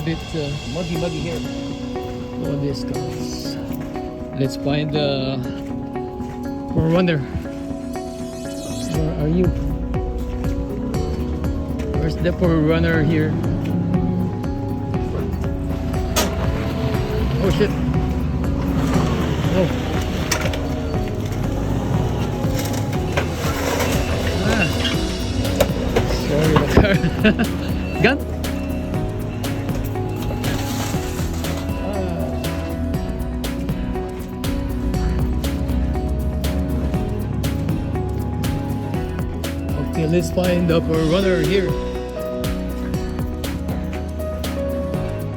bit muggy here. All these cars. Let's find the runner. Where are you? Where's the runner here? Oh shit! Oh. Ah. Sorry, the car. Gun? Okay, let's find the runner here.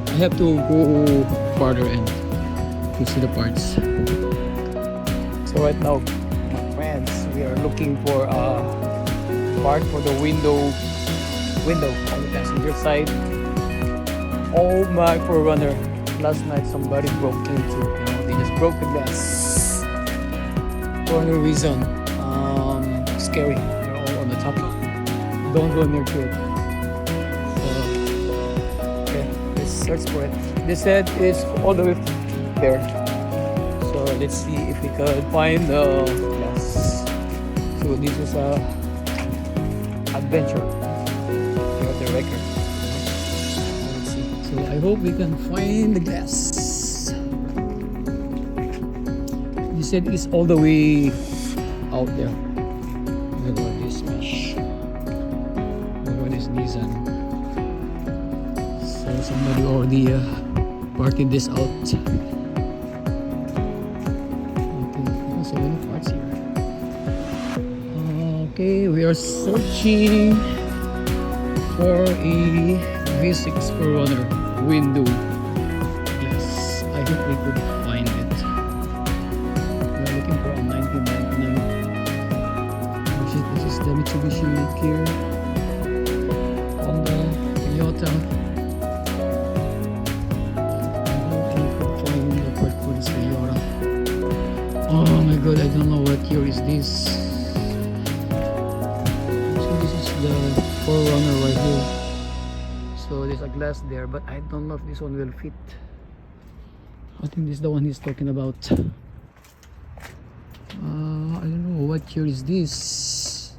I have to go farther and to see the parts. So right now, my friends, we are looking for a part for the window on the passenger side. Oh my runner! Last night somebody broke into. They just broke the glass for no reason. Scary. They're all on the top. Don't go near to it. Okay, let's search for it. They said it's all the way there. So let's see if we can find the glass. So this is a adventure. Here's the record. Let's see. So I hope we can find the glass. They said it's all the way out there. Look at this mesh. Look at this Nissan. So somebody already parted this out. Okay, so many parts here. Okay, we are searching for a V6 runner window. Yes, I hope we could find it. We are looking for a 1999. This is the Mitsubishi gear on the Toyota. Oh my god, I don't know what year is this. So this is the 4Runner right here. So there's a glass there, but I don't know if this one will fit. I think this is the one he's talking about. I don't know what year is this.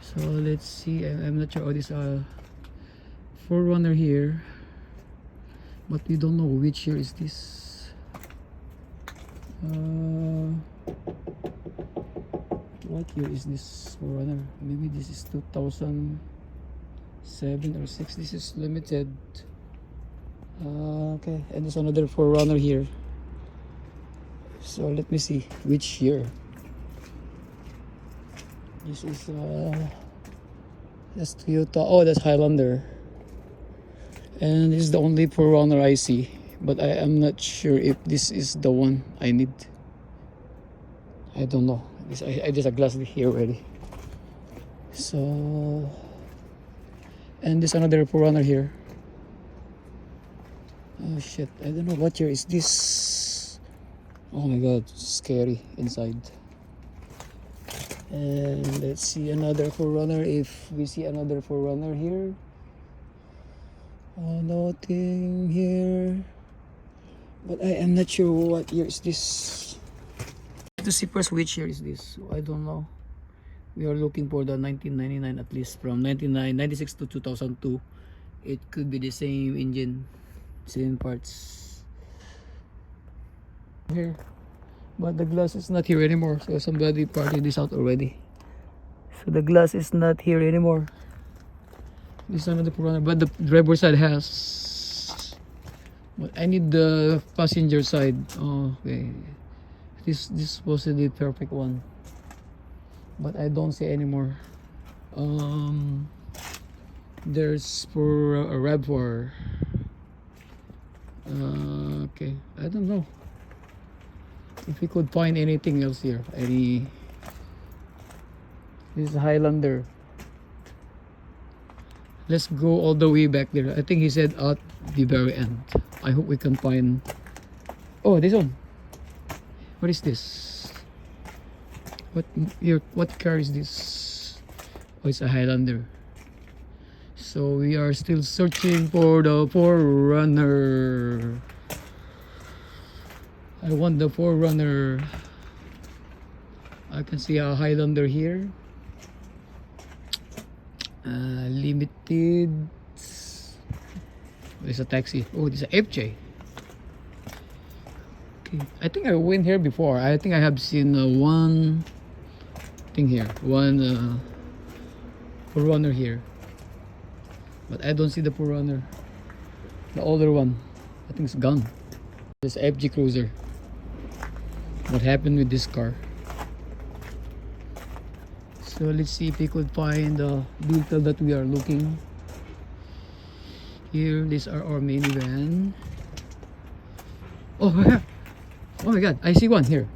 So let's see. I'm not sure. Oh, this 4Runner here, but we don't know which year is this. What year is this 4Runner? Maybe this is 2007 or 6. This is limited. Okay, and there's another 4Runner here. So let me see which year. This is that's Toyota. Oh, that's Highlander. And this is the only 4Runner I see. But I am not sure if this is the one I need. I don't know. I just a glass here already. So, and there's another 4Runner here. Oh shit! I don't know what year is this. Oh my god, scary inside. And let's see another 4Runner. If we see another 4Runner here. Oh, nothing here. But I am not sure what year is this. To see first which year is this. I don't know. We are looking for the 1999 at least. From 1996 to 2002. It could be the same engine. Same parts. Here. But the glass is not here anymore. So somebody parted this out already. So the glass is not here anymore. This is another runner. But the driver side has. But I need the passenger side. Oh, okay. This was the perfect one. But I don't see anymore. There's for a RAV4. Okay, I don't know if we could find anything else here. This is Highlander. Let's go all the way back there. I think he said at the very end. I hope we can find. Oh, this one. What is this? What car is this? Oh, it's a Highlander. So we are still searching for the Forerunner. I want the Forerunner. I can see a Highlander here. Limited. There's a taxi. Oh, there's a FJ. Okay, I think I went here before. I think I have seen one thing here, one Forerunner here, but I don't see the Forerunner. The older one, I think it's gone. This FG Cruiser. What happened with this car? So let's see if we could find the vehicle that we are looking. Here, these are our minivan. Oh, oh my God! I see one here.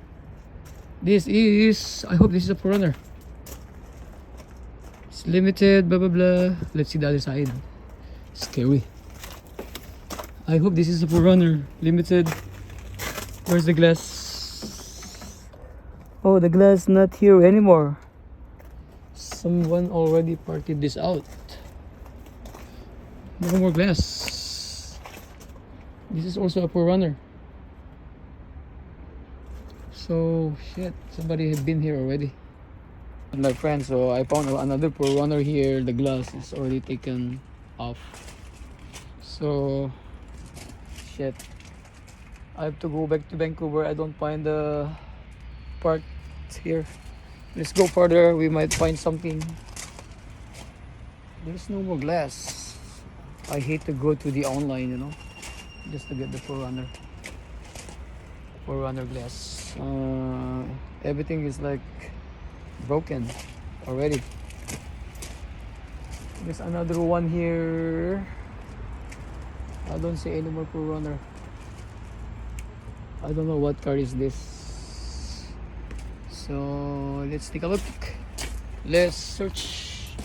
This is. I hope this is a Forerunner. It's limited. Blah blah blah. Let's see the other side. Scary. I hope this is a Forerunner. Limited. Where's the glass? Oh, the glass not here anymore. Someone already parted this out. No more glass. This is also a Forerunner. So shit, somebody had been here already. My friend, so I found another Forerunner here. The glass is already taken off. So shit, I have to go back to Vancouver. I don't find the part here. Let's go further. We might find something. There's no more glass. I hate to go to the online, you know, just to get the Forerunner glass. Everything is like broken already. There's another one here. I don't see any more Forerunner. I don't know what car is this. So let's take a look. Let's search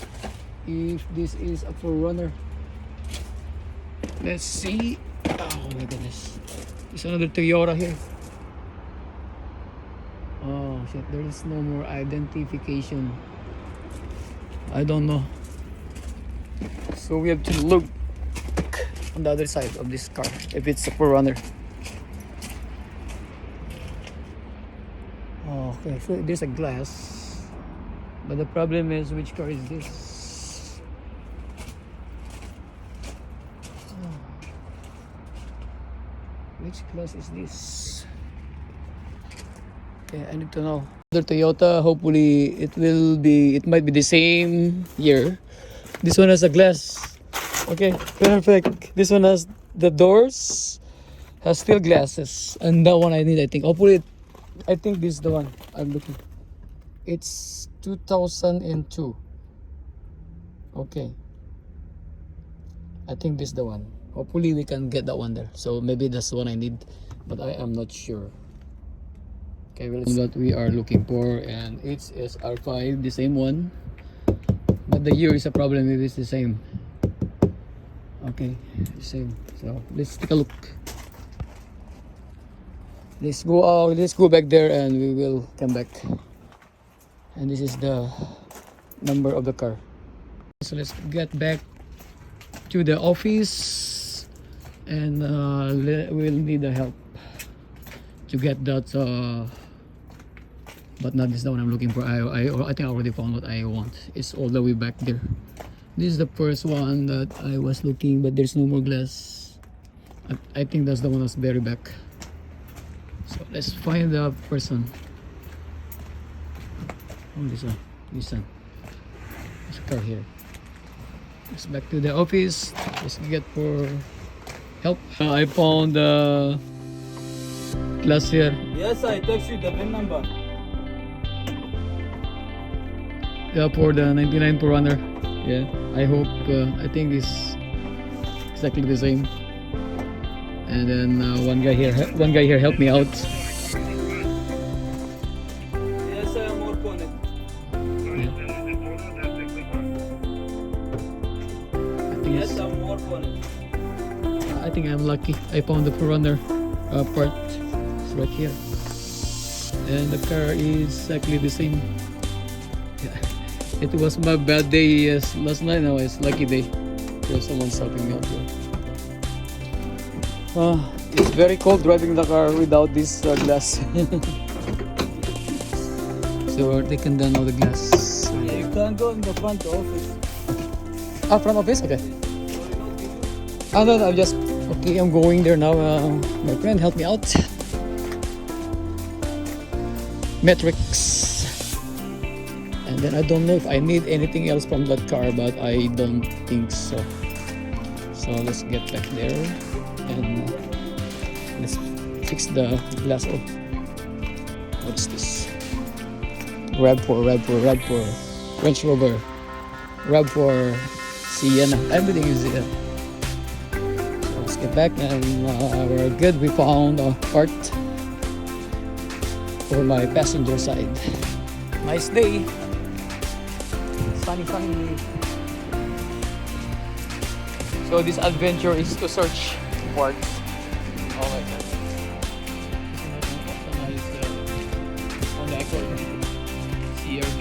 if this is a Forerunner. Let's see. Oh my goodness. There's another Toyota here. Oh shit, there is no more identification. I don't know. So we have to look on the other side of this car if it's a Forerunner. Oh, okay, so there's a glass. But the problem is, which car is this? Oh. Which class is this? Okay, I need to know. Other Toyota, hopefully it might be the same year. This one has a glass. Okay, perfect. This one has the doors, has still glasses. And that one I need, I think. Hopefully, I think this is the one I'm looking. It's 2002. Okay. I think this is the one. Hopefully we can get that one there. So maybe that's the one I need, but I am not sure. Okay, well, that's what we are looking for, and it's SR5, the same one. But the year is a problem if it's the same. Okay, same. So let's take a look. Let's go back there and we will come back. And this is the number of the car. So let's get back to the office, and we'll need the help to get that. But not this, the one I'm looking for. I think I already found what I want. It's all the way back there. This is the first one that I was looking, but there's no more glass. I think that's the one that's very back. So let's find the person. Oh, this one. There's a car here. Let's back to the office. Let's get for help. I found the glass here. Yes, I text you the VIN number. Yeah, for the 99 Forerunner. Yeah, I hope. I think it's exactly the same. And then one guy here helped me out. Yes, I am working on it. Yeah. Yes, I'm working on it. I think I'm lucky. I found the Forerunner part. It's right here, and the car is exactly the same. Yeah. It was my bad day last night. Now it's lucky day. There's someone helping me out here. It's very cold driving the car without this glass. So we're taking down all the glass. You can't go in the front office. Ah, front office? Okay. Ah, no, I'm just... Okay, I'm going there now. My friend helped me out. Metrics. And then I don't know if I need anything else from that car, but I don't think so. So let's get back there and let's fix the glass. Oh, what's this? RAV4, Range Rover, RAV4, Sienna, everything is here. So let's get back and we're good. We found a part for my passenger side. Nice day. Sunny day. So this adventure is to search parts. Oh my god. CRV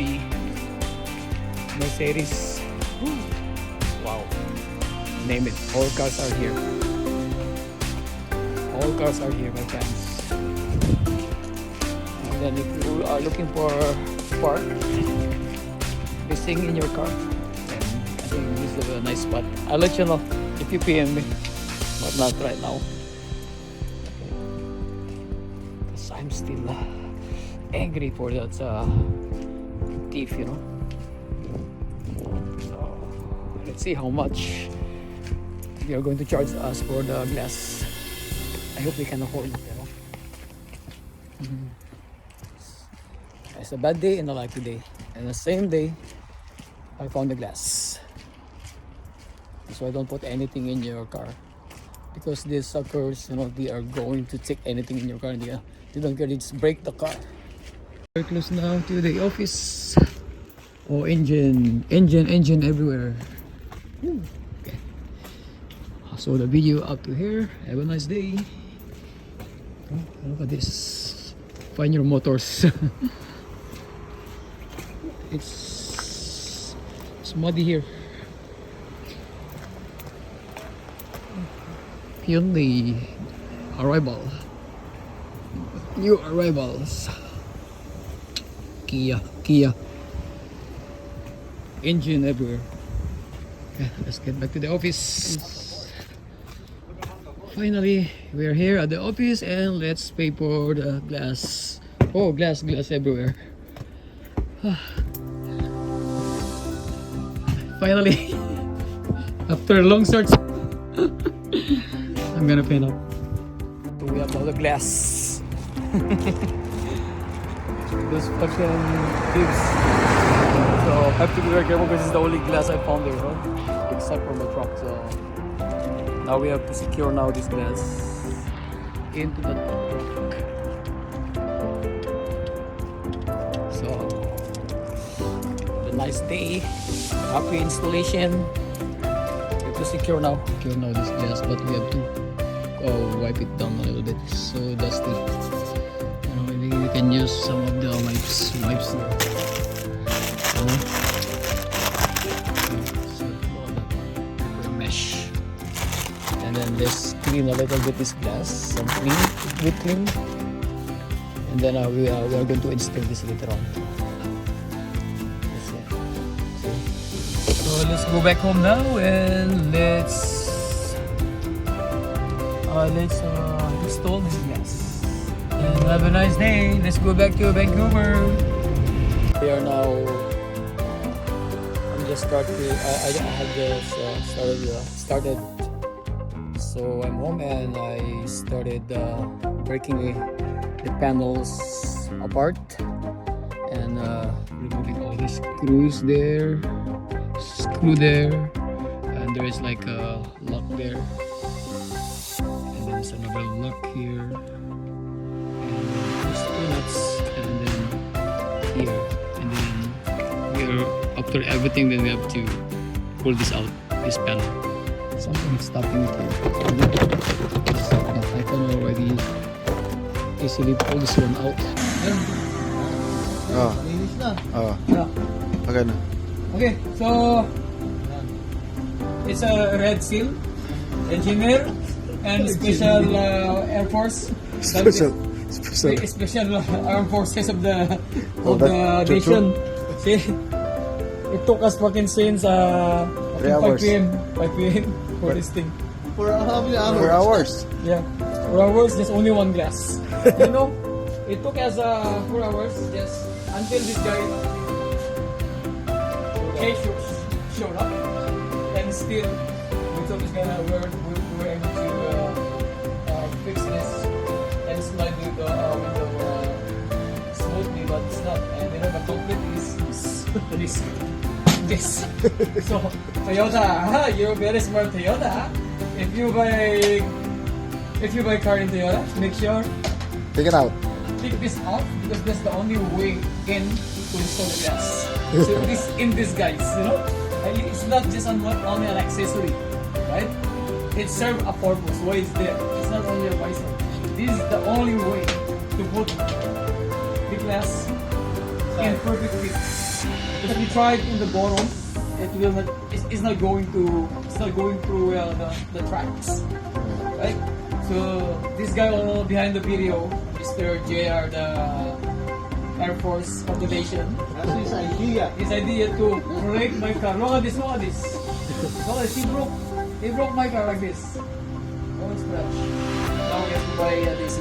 Mercedes. Wow. Name it. All cars are here. All cars are here, my friends. And then if you are looking for park, missing in your car, then I think this is a nice spot. I'll let you know if you PM me, but not right now. Because I'm still angry for that thief, you know. So let's see how much they are going to charge us for the glass. I hope we can afford it, you know. It's a bad day and a lucky day. And the same day, I found the glass. So I don't put anything in your car. Because these suckers, you know, they are going to take anything in your car and they don't care, they just break the car. We're close now to the office. Oh, engine everywhere. Okay. So the video up to here. Have a nice day. Oh, look at this. Find your motors. It's muddy here. Hyundai arrival. New arrivals. Kia. Engine everywhere. Okay, let's get back to the office. Finally, we are here at the office and let's pay for the glass. Oh, glass everywhere. Finally, after a long search, I'm gonna pay now. So we have all the glass. Those fucking thieves. So I have to be very careful because it's the only glass I found there, right? Except for my truck. So now we have to secure now this glass into the truck. So a nice day, happy installation. We have to secure now this glass, but we have to wipe it down a little bit. So dusty. Maybe we can use some of the wipes here. So mesh. And then let's clean a little bit this glass, some clean. And then we are going to install this later on. So let's go back home now and let's install this glass. And have a nice day. Let's go back to Vancouver. We are now. I'm just started. I had just started. So I'm home and I started breaking the panels apart and removing all the screws there, and there is like a lock there, and then there's another lock here. And then here, and then here after everything, then we have to pull this out, this panel. Something is stopping it here. I can already easily pull this one out. Okay na. Okay, so It's a Red Seal engineer and special Air Force. Special. Special armed forces of the that nation. See, it took us fucking since 3 5 hours. p.m. 5 p.m. for this thing. For how many 4 hours. Yeah, 4 hours, just only one glass. You know, it took us 4 hours just until this guy showed up, and still we thought this guy we were able to fix this and slide with the window smoothly, but it's not. And you know the complete is this. So Toyota, you're very smart, Toyota. If you buy car in Toyota, make sure Take it out. take this out because that's the only way in to install the glass. So this in disguise, you know. And it's not just only an accessory, right? It serves a purpose. Why it's there? It's not only a visor. This is the only way to put the glass in perfect fit. Because we tried in the bottom, it will not. It's not going to. It's not going through the tracks, right? So this guy behind the video, Mr. JR, the Air Force of the nation, That's his idea. his idea to break my car. Look at this, look at this. Look at this, he broke my car like this. Oh, scratch. Now we have to buy this.